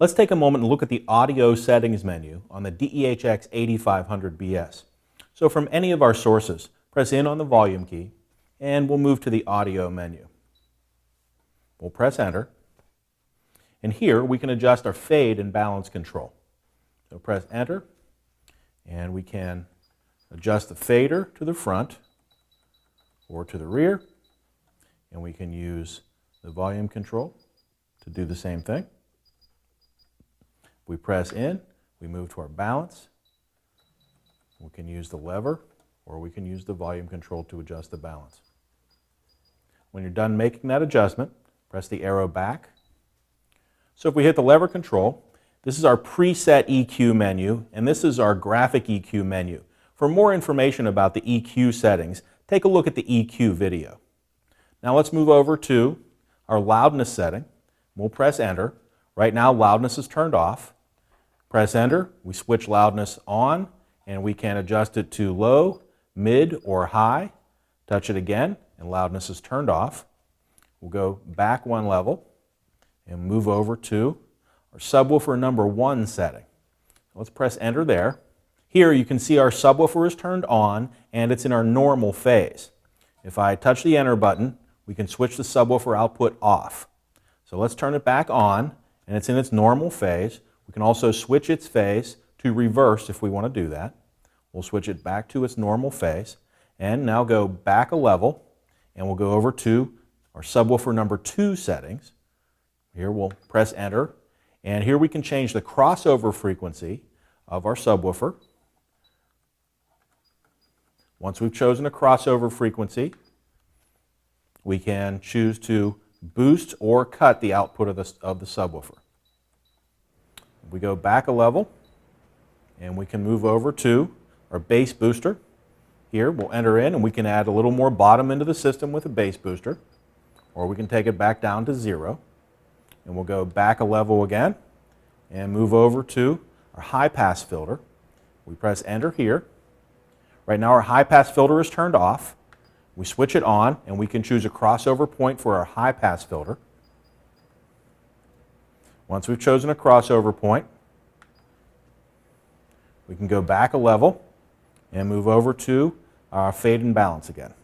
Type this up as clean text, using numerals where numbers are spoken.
Let's take a moment and look at the audio settings menu on the DEH-X8500BS. So from any of our sources, press in on the volume key and we'll move to the audio menu. We'll press enter, and here we can adjust our fade and balance control. So press enter, and we can adjust the fader to the front or to the rear, and we can use the volume control to do the same thing. We press in, we move to our balance. We can use the lever or we can use the volume control to adjust the balance. When you're done making that adjustment, press the arrow back. So if we hit the lever control, this is our preset EQ menu, and this is our graphic EQ menu. For more information about the EQ settings, take a look at the EQ video. Now let's move over to our loudness setting. We'll press enter. Right now loudness is turned off. Press enter, we switch loudness on, and we can adjust it to low, mid, or high. Touch it again, and loudness is turned off. We'll go back one level and move over to our subwoofer number 1 setting. Let's press enter there. Here you can see our subwoofer is turned on and it's in our normal phase. If I touch the enter button, we can switch the subwoofer output off. So let's turn it back on, and it's in its normal phase. We can also switch its phase to reverse if we want to do that. We'll switch it back to its normal phase, and now go back a level, and we'll go over to our subwoofer number 2 settings. Here we'll press enter, and here we can change the crossover frequency of our subwoofer. Once we've chosen a crossover frequency, we can choose to boost or cut the output of the subwoofer. We go back a level, and we can move over to our bass booster. Here we'll enter in, and we can add a little more bottom into the system with a bass booster, or we can take it back down to 0. And we'll go back a level again and move over to our high pass filter. We press enter here. Right now our high pass filter is turned off. We switch it on, and we can choose a crossover point for our high pass filter. Once we've chosen a crossover point, we can go back a level and move over to our fade and balance again.